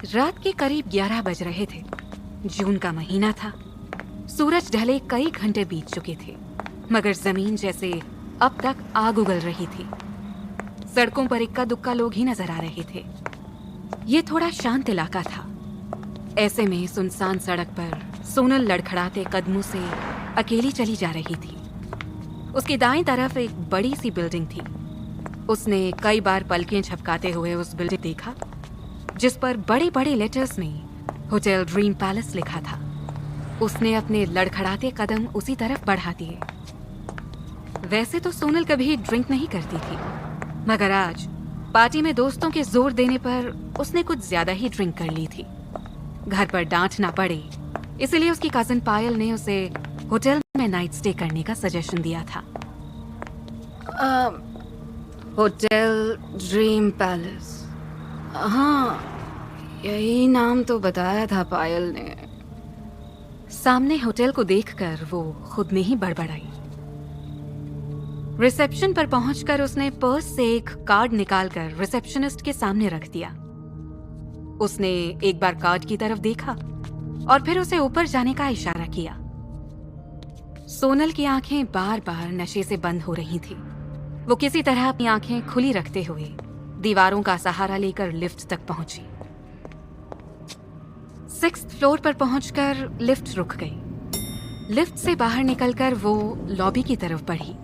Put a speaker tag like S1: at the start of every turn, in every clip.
S1: रात के करीब 11 बज रहे थे। जून का महीना था। सूरज ढले कई घंटे बीत चुके थे, मगर जमीन जैसे अब तक आग उगल रही थी। सड़कों पर इक्का दुक्का लोग ही नजर आ रहे थे। ये थोड़ा शांत इलाका था। ऐसे में सुनसान सड़क पर सोनल लड़खड़ाते कदमों से अकेली चली जा रही थी। उसकी दाईं तरफ एक बड़ी सी बिल्डिंग थी। उसने कई बार पलकें झपकाते हुए उस बिल्डिंग देखा, जिस पर बड़े बड़े लेटर्स में होटल ड्रीम पैलेस लिखा था। उसने अपने लड़खड़ाते कदम उसी तरफ बढ़ा दिए। वैसे तो सोनल कभी ड्रिंक नहीं करती थी, मगर आज पार्टी में दोस्तों के जोर देने पर उसने कुछ ज्यादा ही ड्रिंक कर ली थी। घर पर डांट ना पड़े, इसलिए उसकी कजिन पायल ने उसे होटल में नाइट स्टे करने का सजेशन दिया था। होटल ड्रीम पैलेस, हाँ, यही नाम तो बताया था पायल ने। सामने होटल को देखकर वो खुद में ही बड़बड़ाई। रिसेप्शन पर पहुंचकर उसने पर्स से एक कार्ड निकालकर रिसेप्शनिस्ट के सामने रख दिया। उसने एक बार कार्ड की तरफ देखा और फिर उसे ऊपर जाने का इशारा किया। सोनल की आंखें बार बार नशे से बंद हो रही थी। वो किसी तरह अपनी आंखें खुली रखते हुए दीवारों का सहारा लेकर लिफ्ट तक पहुंची। 6th फ्लोर पर पहुंचकर लिफ्ट रुक गई। लिफ्ट से बाहर निकलकर वो लॉबी की तरफ बढ़ी।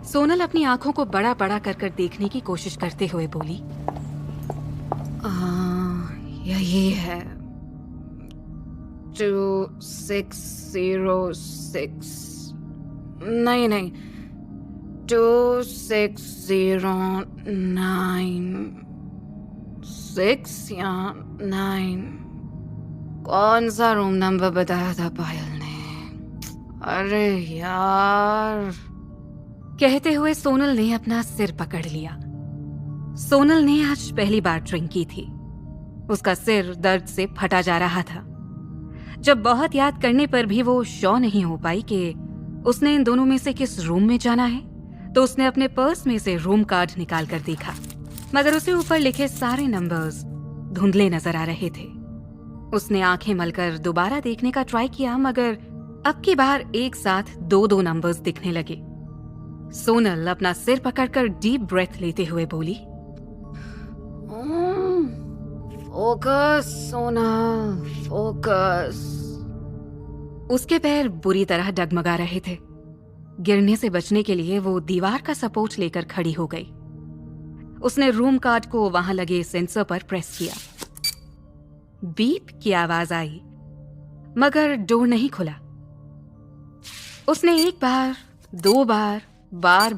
S1: सोनल अपनी आंखों को बड़ा बड़ा कर देखने की कोशिश करते हुए बोली, यही है 2606। नहीं, 2609 या 9। कौन सा रूम नंबर बताया था पायल ने? अरे यार, कहते हुए सोनल ने अपना सिर पकड़ लिया। सोनल ने आज पहली बार ड्रिंक की थी। उसका सिर दर्द से फटा जा रहा था। जब बहुत याद करने पर भी वो श्योर नहीं हो पाई कि उसने इन दोनों में से किस रूम में जाना है, तो उसने अपने पर्स में से रूम कार्ड निकाल कर देखा, मगर उसे ऊपर लिखे सारे नंबर्स धुंधले नजर आ रहे थे। उसने आंखें मलकर दोबारा देखने का ट्राई किया, मगर अब की बार एक साथ दो नंबर्स दिखने लगे। सोनल अपना सिर पकड़कर डीप ब्रेथ लेते हुए बोली, फोकस सोनल, फोकस। उसके पैर बुरी तरह डगमगा रहे थे। गिरने से बचने के लिए वो दीवार का सपोर्ट लेकर खड़ी हो गई। उसने रूम कार्ड को वहां लगे सेंसर पर प्रेस किया। बीप की आवाज आई, मगर डोर नहीं खुला। उसने एक बार, 2 बार, बार